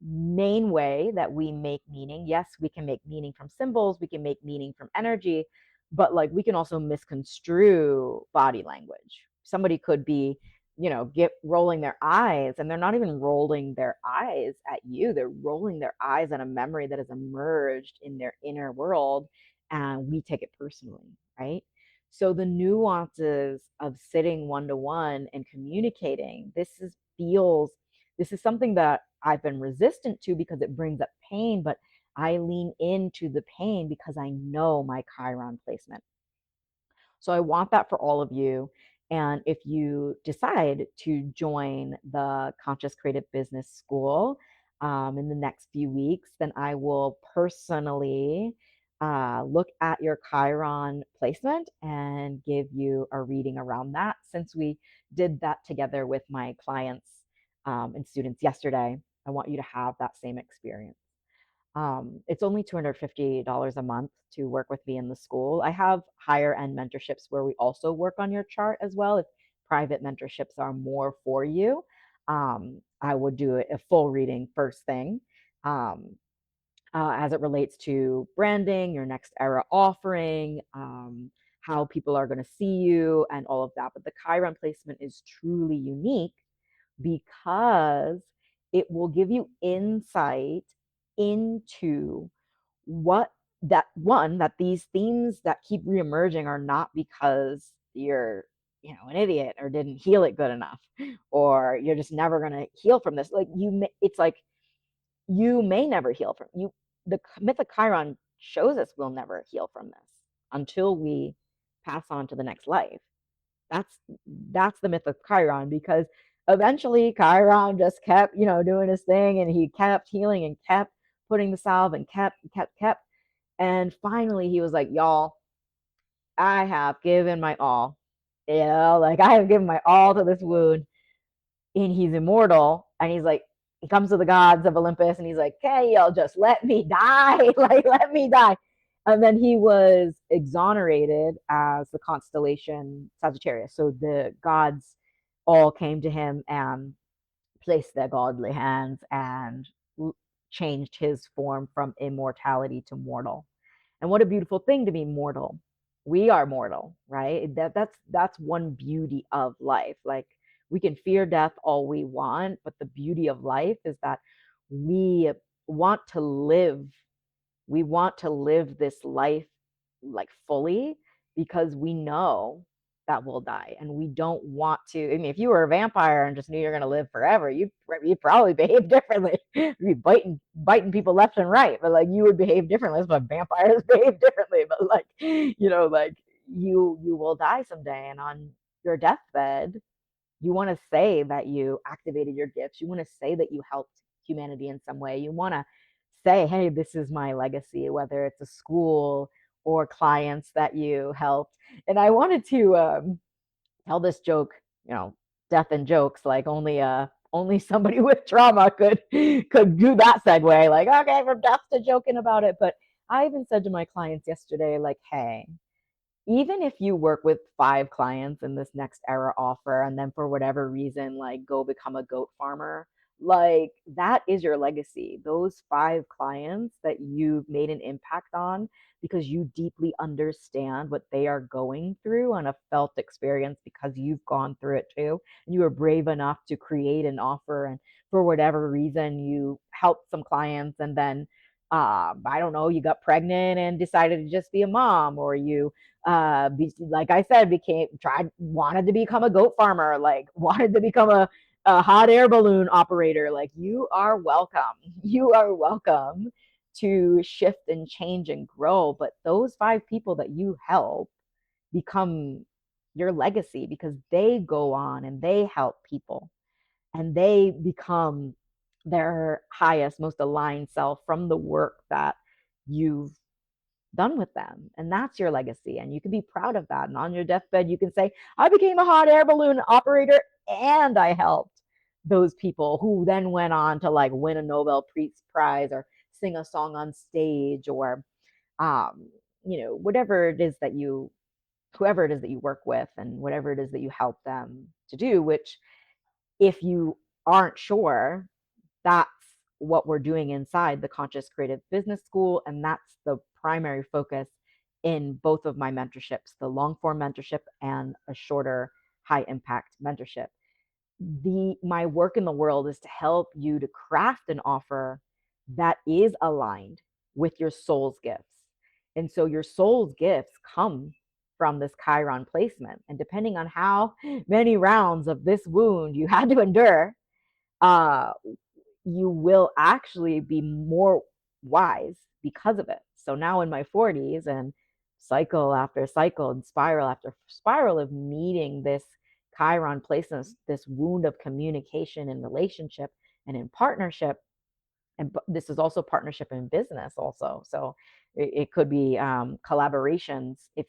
main way that we make meaning. Yes, we can make meaning from symbols, we can make meaning from energy, but like we can also misconstrue body language. Somebody could be, get rolling their eyes, and they're not even rolling their eyes at you. They're rolling their eyes at a memory that has emerged in their inner world, and we take it personally, right? So the nuances of sitting one to one and communicating, this is something that I've been resistant to because it brings up pain, but I lean into the pain because I know my Chiron placement. So I want that for all of you. And if you decide to join the Conscious Creative Business School in the next few weeks, then I will personally look at your Chiron placement and give you a reading around that, since we did that together with my clients and students yesterday. I want you to have that same experience. It's only $250 a month to work with me in the school. I have higher end mentorships where we also work on your chart as well. If private mentorships are more for you, I would do a full reading first thing, um, as it relates to branding, your next era offering, how people are going to see you, and all of that. But the Chiron placement is truly unique because it will give you insight into what that these themes that keep reemerging are not because you're an idiot or didn't heal it good enough, or you're just never going to heal from this. Like it's like you may never heal from you. The myth of Chiron shows us we'll never heal from this until we pass on to the next life. that's that's the myth of Chiron, because eventually Chiron just kept, doing his thing, and he kept healing and kept putting the salve and kept. And finally he was like, y'all, I have given my all. Like I have given my all to this wound, and he's immortal. And he's like, he comes to the gods of Olympus and he's like, hey, y'all, just let me die. Like, let me die. And then he was exonerated as the constellation Sagittarius. So the gods all came to him and placed their godly hands and changed his form from immortality to mortal. And what a beautiful thing to be mortal. We are mortal, right? That's one beauty of life. Like, we can fear death all we want, but the beauty of life is that we want to live this life like fully, because we know that we'll die, and we don't want to. I mean, if you were a vampire and just knew you're going to live forever, you'd probably behave differently. You'd be biting people left and right, but like you would behave differently. That's why vampires behave differently. But like, like you will die someday, and on your deathbed, you want to say that you activated your gifts. You want to say that you helped humanity in some way. You want to say, hey, this is my legacy, whether it's a school or clients that you helped. And I wanted to tell this joke, death and jokes, like only somebody with trauma could do that segue. Like, okay, from death to joking about it. But I even said to my clients yesterday, like, hey, even if you work with 5 clients in this next era offer, and then for whatever reason, like, go become a goat farmer, like, that is your legacy. Those 5 clients that you've made an impact on because you deeply understand what they are going through on a felt experience, because you've gone through it too. And you were brave enough to create an offer, and for whatever reason, you helped some clients, and then I don't know, you got pregnant and decided to just be a mom, or you like I said, wanted to become a goat farmer, like wanted to become a hot air balloon operator. Like, you are welcome. You are welcome to shift and change and grow. But those 5 people that you help become your legacy, because they go on and they help people, and they become their highest, most aligned self from the work that you've done with them. And that's your legacy. And you can be proud of that. And on your deathbed, you can say, I became a hot air balloon operator and I helped. those people who then went on to like win a Nobel Peace Prize or sing a song on stage or um, whatever it is that you whoever it is that you work with and whatever it is that you help them to do, which if you aren't sure, that's what we're doing inside the Conscious Creative Business School. And that's the primary focus in both of my mentorships, the long form mentorship and a shorter high impact mentorship. My work in the world is to help you to craft an offer that is aligned with your soul's gifts. And so your soul's gifts come from this Chiron placement. And depending on how many rounds of this wound you had to endure, uh, you will actually be more wise because of it. So now in my 40s and cycle after cycle and spiral after spiral of meeting this Chiron placement, this wound of communication in relationship and in partnership, and this is also partnership in business also. So it could be collaborations. If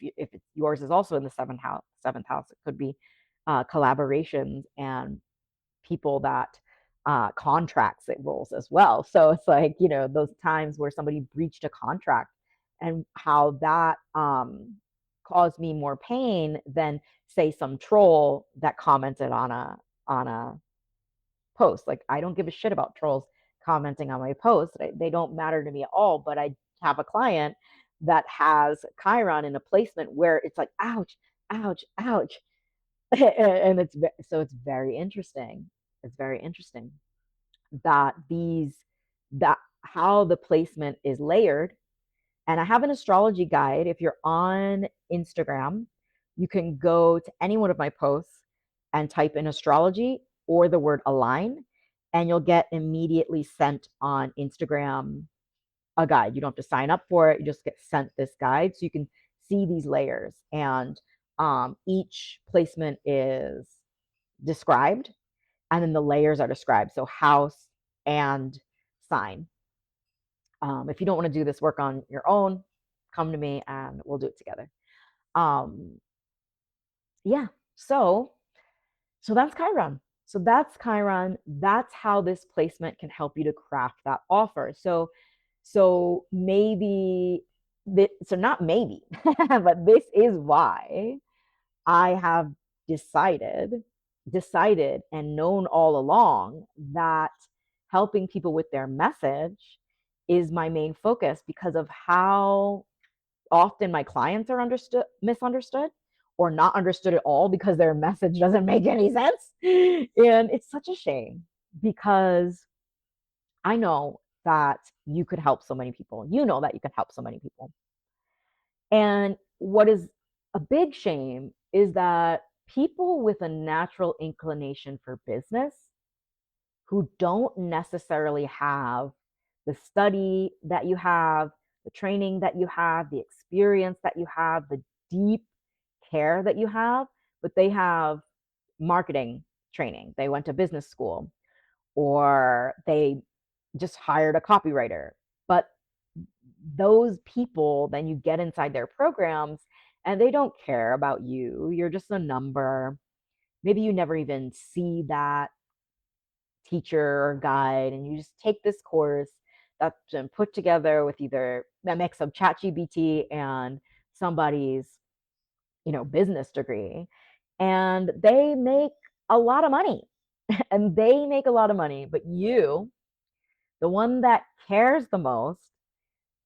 yours is also in the seventh house, it could be collaborations and people that contracts it roles as well. So it's like, those times where somebody breached a contract and how that caused me more pain than say some troll that commented on a post. Like, I don't give a shit about trolls commenting on my post. They don't matter to me at all. But I have a client that has Chiron in a placement where it's like, ouch, ouch, ouch. And it's very interesting. It's very interesting that how the placement is layered. And I have an astrology guide. If you're on Instagram, you can go to any one of my posts and type in astrology or the word align, and you'll get immediately sent on Instagram a guide. You don't have to sign up for it. You just get sent this guide so you can see these layers. And each placement is described, and then the layers are described. So house and sign. If you don't want to do this work on your own, come to me and we'll do it together. Um, yeah. So that's Chiron. So that's Chiron. That's how this placement can help you to craft that offer. So maybe so not maybe, but this is why I have decided and known all along that helping people with their message is my main focus because of how often my clients are misunderstood or not understood at all because their message doesn't make any sense. And it's such a shame because I know that you could help so many people. You know that you can help so many people. And what is a big shame is that people with a natural inclination for business who don't necessarily have the study that you have, the training that you have, the experience that you have, the deep care that you have, but they have marketing training. They went to business school or they just hired a copywriter. But those people, then you get inside their programs and they don't care about you. You're just a number. Maybe you never even see that teacher or guide, and you just take this course that's been put together with either a mix of ChatGPT and somebody's, business degree, and they make a lot of money. And they make a lot of money, but you, the one that cares the most,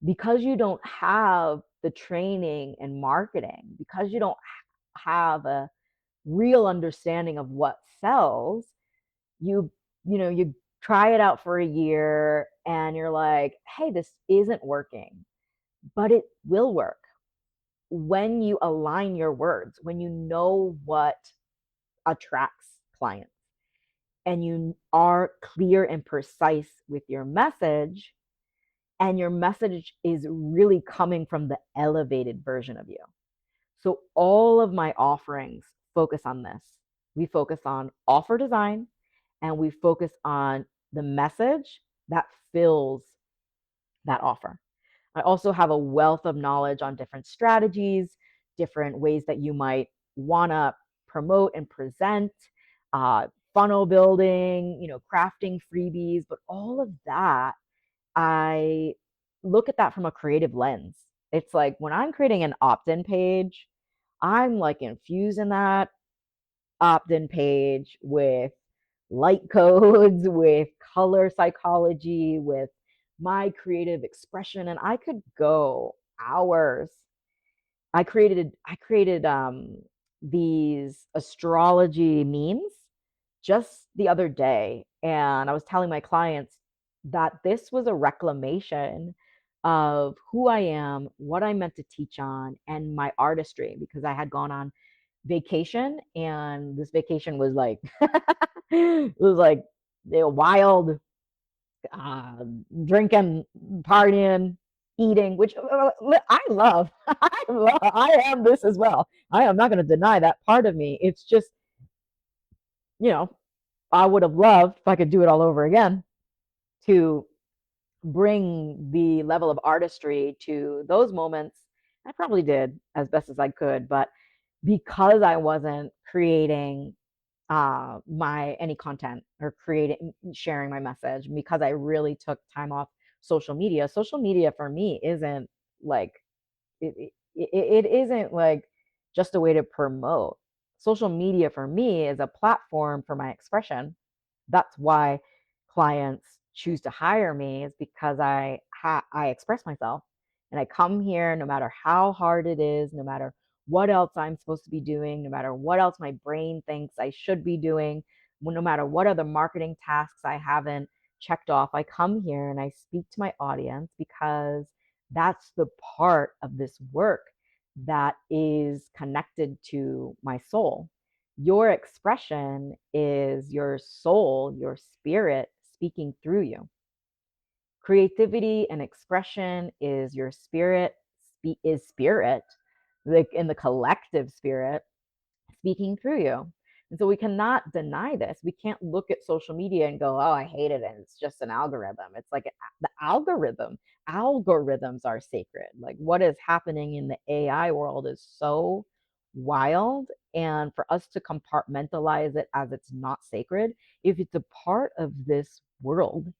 because you don't have the training and marketing, because you don't have a real understanding of what sells, you you try it out for a year and you're like, hey, this isn't working. But it will work when you align your words, when you know what attracts clients and you are clear and precise with your message, and your message is really coming from the elevated version of you. So all of my offerings focus on this. We focus on offer design, and we focus on the message that fills that offer. I also have a wealth of knowledge on different strategies, different ways that you might want to promote and present, funnel building, crafting freebies, but all of that, I look at that from a creative lens. It's like when I'm creating an opt-in page, I'm like infusing that opt-in page with light codes, with color psychology, with my creative expression, and I could go hours. I created these astrology memes just the other day, and I was telling my clients that this was a reclamation of who I am, what I'm meant to teach on, and my artistry, because I had gone on vacation, and this vacation was like it was like wild, uh, drinking, partying, eating, which I love. I am this as well. I am not going to deny that part of me. It's just, you know, I would have loved, if I could do it all over again, to bring the level of artistry to those moments. I probably did as best as I could, but because I wasn't creating my any content or creating sharing my message, because I really took time off social media. Social media for me isn't like it isn't like just a way to promote. Social media for me is a platform for my expression. That's why clients choose to hire me, is because I express myself, and I come here no matter how hard it is, no matter what else I'm supposed to be doing, no matter what else my brain thinks I should be doing, no matter what other marketing tasks I haven't checked off. I come here and I speak to my audience because that's the part of this work that is connected to my soul. Your expression is your soul, your spirit speaking through you. Creativity and expression is your spirit, is spirit, like in the collective spirit, speaking through you. And so we cannot deny this. We can't look at social media and go, oh, I hate it, and it's just an algorithm. It's like the algorithms are sacred. Like what is happening in the AI world is so wild. And for us to compartmentalize it as it's not sacred, if it's a part of this world,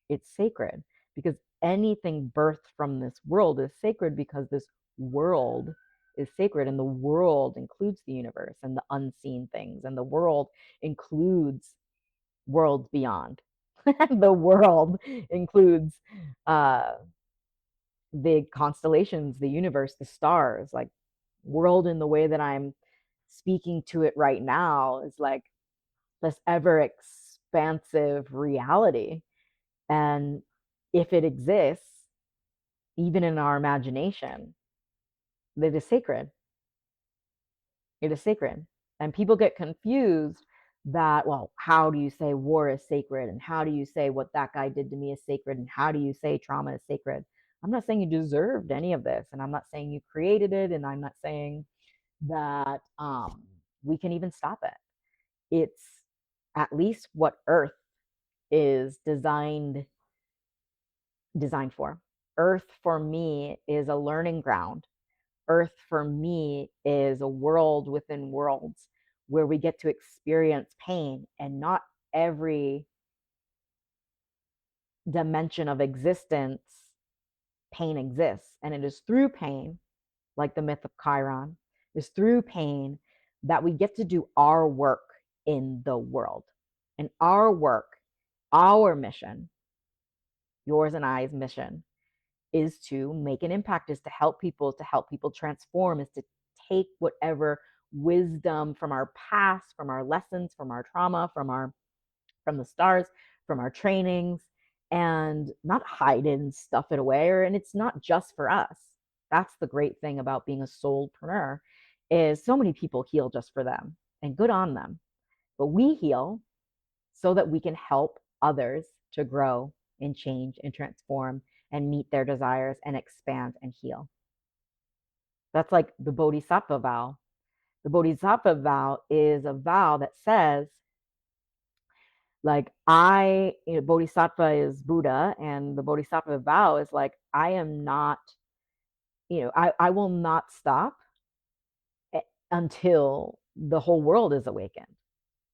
it's sacred, because anything birthed from this world is sacred, because this world is sacred, and the world includes the universe and the unseen things, and the world includes worlds beyond. The world includes uh the constellations, the universe, the stars. Like world in the way that I'm speaking to it right now is like this ever expansive reality. And if it exists, even in our imagination, it is sacred. It is sacred. And people get confused that, well, how do you say war is sacred? And how do you say what that guy did to me is sacred? And how do you say trauma is sacred? I'm not saying you deserved any of this. And I'm not saying you created it. And I'm not saying that we can even stop it. It's at least what Earth is designed for. Earth for me is a learning ground. Earth for me is a world within worlds where we get to experience pain, and not every dimension of existence pain exists. And it is through pain, like the myth of Chiron, is through pain that we get to do our work in the world. And our work, our mission, yours and I's mission, is to make an impact, is to help people transform, is to take whatever wisdom from our past, from our lessons, from our trauma, from the stars, from our trainings, and not hide it and stuff it away. And it's not just for us. That's the great thing about being a soulpreneur, is so many people heal just for them, and good on them. But we heal so that we can help others to grow and change and transform and meet their desires and expand and heal. That's like the Bodhisattva vow. The Bodhisattva vow is a vow that says, like, Bodhisattva is Buddha, and the Bodhisattva vow is like, I am not, I will not stop until the whole world is awakened,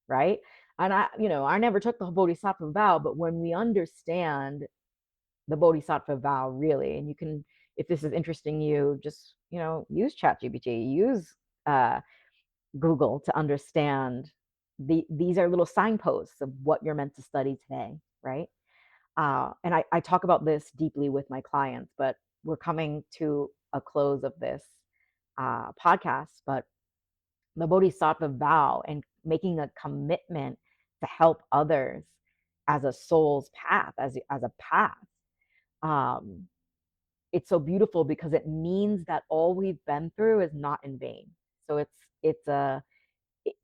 right? And I never took the bodhisattva vow, but when we understand the bodhisattva vow really, and you can, if this is interesting you, just, use ChatGPT, use uh, Google to understand these are little signposts of what you're meant to study today, right? And I talk about this deeply with my clients, but we're coming to a close of this podcast. But the bodhisattva vow and making a commitment to help others as a soul's path, as a path, um, it's so beautiful because it means that all we've been through is not in vain. So it's a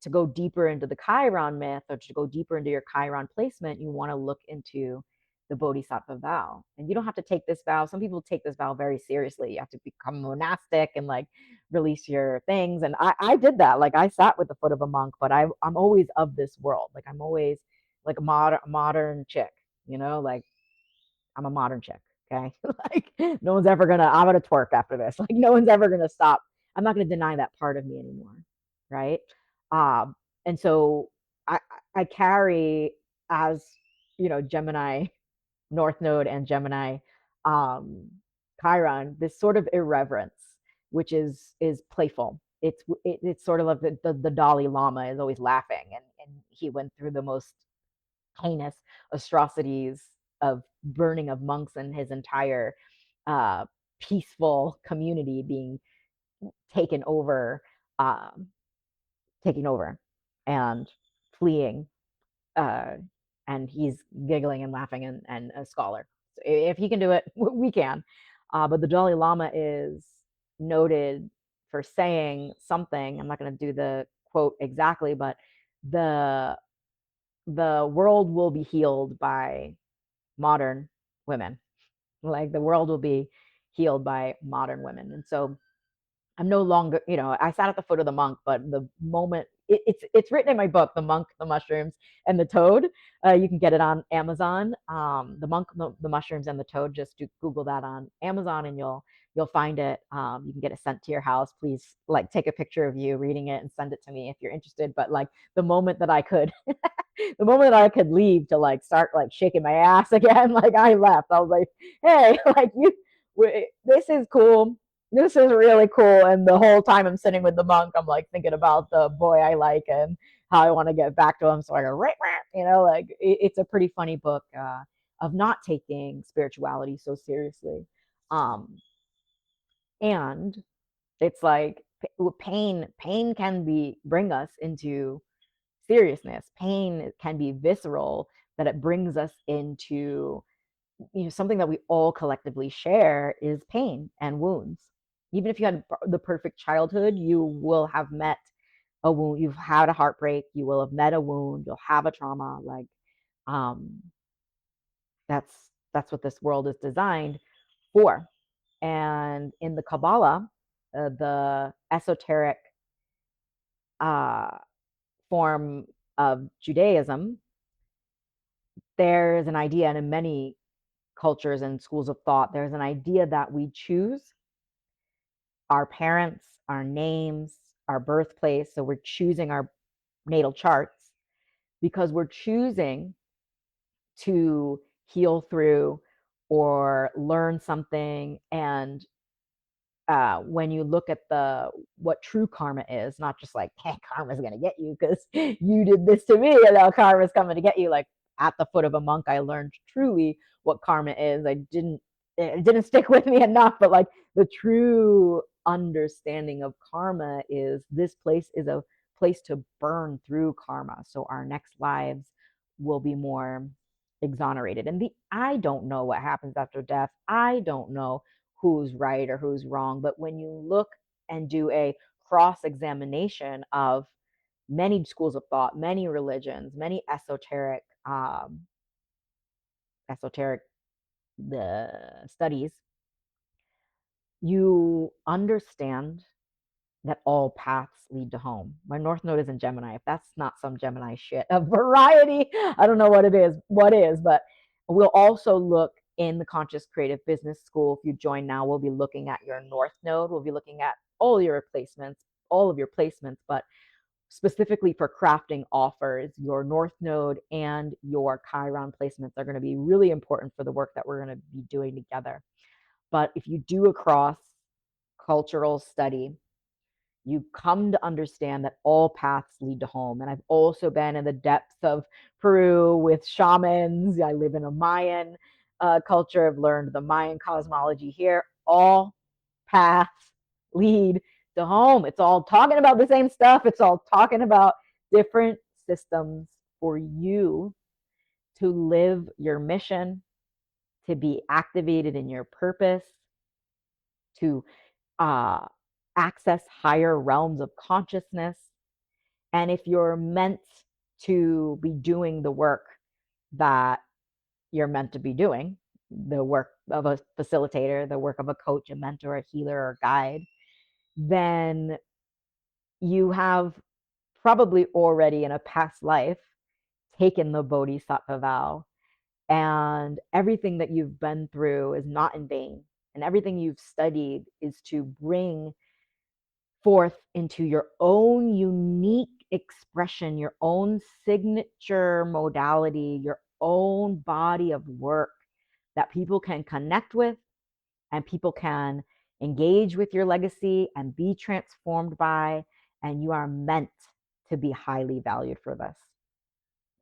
to go deeper into the Chiron myth, or to go deeper into your Chiron placement, you want to look into the Bodhisattva vow. And you don't have to take this vow. Some people take this vow very seriously. You have to become monastic and like release your things. And I did that. Like I sat with the foot of a monk, but I'm always of this world. Like I'm always like a modern chick, like I'm a modern chick. Okay. Like no one's ever I'm gonna twerk after this. Like no one's ever gonna stop. I'm not gonna deny that part of me anymore. Right. Um, and so I I carry, as Gemini North Node and Gemini um Chiron, this sort of irreverence, which is playful. It's sort of like the Dalai Lama is always laughing, and he went through the most heinous atrocities of burning of monks and his entire uh, peaceful community being taken over, um, taking over and fleeing. Uh, and he's giggling and laughing, and a scholar. So if he can do it, we can. But the Dalai Lama is noted for saying something. I'm not going to do the quote exactly, but the the world will be healed by modern women. Like the world will be healed by modern women. And so I'm no longer, I sat at the foot of the monk, but the moment it's written in my book, The Monk, the Mushrooms, and the Toad. You can get it on Amazon. The Monk, the Mushrooms, and the Toad. Just Google that on Amazon, and you'll find it. You can get it sent to your house. Please, like, take a picture of you reading it and send it to me if you're interested. But like the moment that I could, the moment that I could leave to like start like shaking my ass again, like I left. I was like, hey, like this is cool, this is really cool. And the whole time I'm sitting with the monk, I'm like thinking about the boy I like and how I want to get back to him. So I go, right, like it's a pretty funny book of not taking spirituality so seriously. Um, and it's like pain can bring us into seriousness. Pain can be visceral, that it brings us into something that we all collectively share is pain and wounds. Even if you had the perfect childhood, you will have met a wound. You've had a heartbreak. You will have met a wound. You'll have a trauma. Like, um, that's what this world is designed for. And in the Kabbalah, the esoteric uh, form of Judaism, there's an idea, and in many cultures and schools of thought, there's an idea that we choose our parents, our names, our birthplace. So we're choosing our natal charts because we're choosing to heal through or learn something. And when you look at what true karma is, not just like, hey, karma's gonna get you because you did this to me, and now karma's coming to get you. Like at the foot of a monk, I learned truly what karma is. It didn't stick with me enough, but like the true understanding of karma is this place is a place to burn through karma, so our next lives will be more exonerated. And I don't know what happens after death. I don't know who's right or who's wrong. But when you look and do a cross examination of many schools of thought, many religions, many esoteric the studies, you understand that all paths lead to home. My North Node is in Gemini. If that's not some Gemini shit of variety, I don't know what it is. What is? But we'll also look in the Conscious Creative Business School. If you join now, we'll be looking at your North Node. We'll be looking at all of your placements. But specifically for crafting offers, your North Node and your Chiron placements are going to be really important for the work that we're going to be doing together. But if you do a cross cultural study, you come to understand that all paths lead to home. And I've also been in the depths of Peru with shamans. I live in a Mayan culture. I've learned the Mayan cosmology here. All paths lead to home. It's all talking about the same stuff. It's all talking about different systems for you to live your mission, to be activated in your purpose, to uh, access higher realms of consciousness. And if you're meant to be doing the work that you're meant to be doing, the work of a facilitator, the work of a coach, a mentor, a healer, or guide, then you have probably already in a past life taken the bodhisattva vow. And everything that you've been through is not in vain. And everything you've studied is to bring forth into your own unique expression, your own signature modality, your own body of work that people can connect with and people can engage with your legacy and be transformed by. And you are meant to be highly valued for this.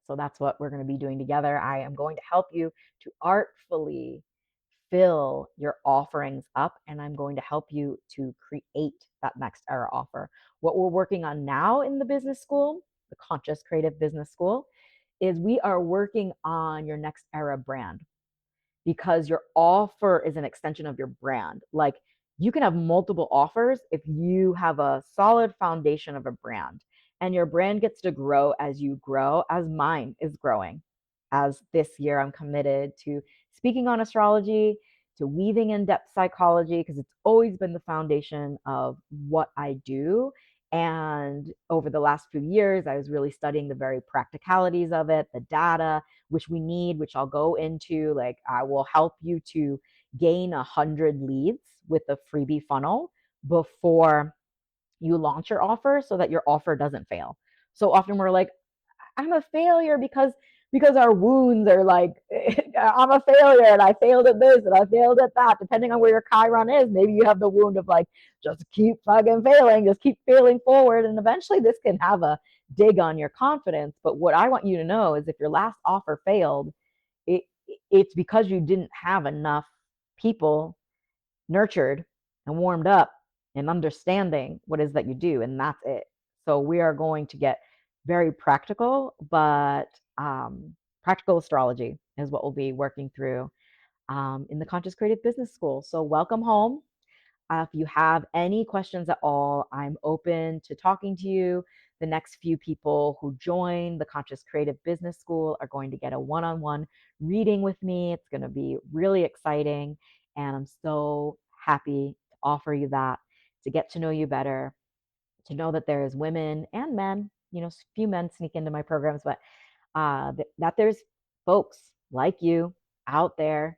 So that's what we're going to be doing together. I am going to help you to artfully fill your offerings up, and I'm going to help you to create that next era offer. What we're working on now in the business school, the Conscious Creative Business School, is we are working on your next era brand, because your offer is an extension of your brand. Like, you can have multiple offers if you have a solid foundation of a brand, and your brand gets to grow as you grow, as mine is growing. As this year, I'm committed to speaking on astrology, to weaving in depth psychology, because it's always been the foundation of what I do. And over the last few years, I was really studying the very practicalities of it, the data, which we need, which I'll go into. Like, I will help you to gain 100 leads with a freebie funnel before you launch your offer so that your offer doesn't fail. So often we're like, I'm a failure because our wounds are like, I'm a failure and I failed at this and I failed at that. Depending on where your Chiron is, maybe you have the wound of like, just keep fucking failing, just keep failing forward. And eventually this can have a dig on your confidence. But what I want you to know is if your last offer failed, it, it's because you didn't have enough people nurtured and warmed up and understanding what it is that you do. And that's it. So we are going to get very practical, but practical astrology is what we'll be working through in the Conscious Creative Business School. So welcome home. If you have any questions at all, I'm open to talking to you. The next few people who join the Conscious Creative Business School are going to get a one-on-one reading with me. It's going to be really exciting. And I'm so happy to offer you that, to get to know you better, to know that there's women and men, a few men sneak into my programs, but that there's folks like you out there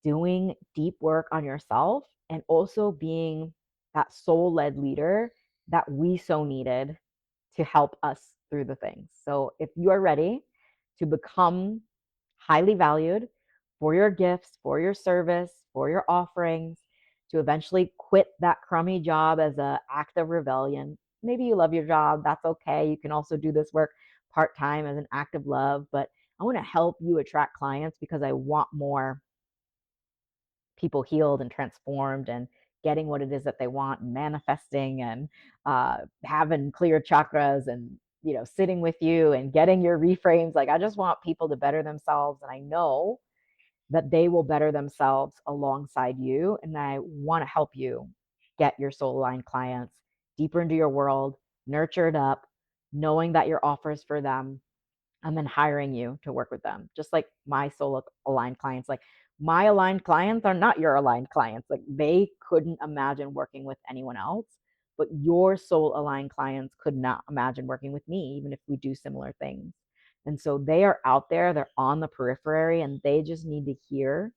doing deep work on yourself and also being that soul led leader that we so needed to help us through the things. So if you are ready to become highly valued for your gifts, for your service, for your offerings, to eventually quit that crummy job as an act of rebellion. Maybe you love your job, that's okay. You can also do this work part-time as an act of love, but I want to help you attract clients because I want more people healed and transformed and getting what it is that they want and manifesting and having clear chakras and sitting with you and getting your reframes. Like, I just want people to better themselves, and I know that they will better themselves alongside you, and I want to help you get your soul aligned clients deeper into your world, nurtured up, knowing that your offers for them, and then hiring you to work with them. Just like my soul aligned clients, like my aligned clients are not your aligned clients. Like, they couldn't imagine working with anyone else, but your soul aligned clients could not imagine working with me, even if we do similar things. And so they are out there, they're on the periphery, and they just need to hear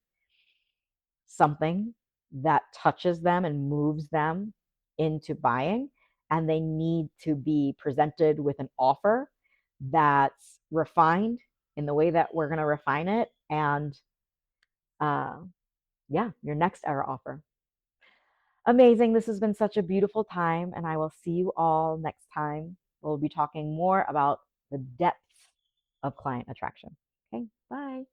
something that touches them and moves them into buying. and they need to be presented with an offer that's refined in the way that we're going to refine it. And uh, yeah, your next era offer. Amazing. This has been such a beautiful time, and I will see you all next time. We'll be talking more about the depth of client attraction. Okay, bye.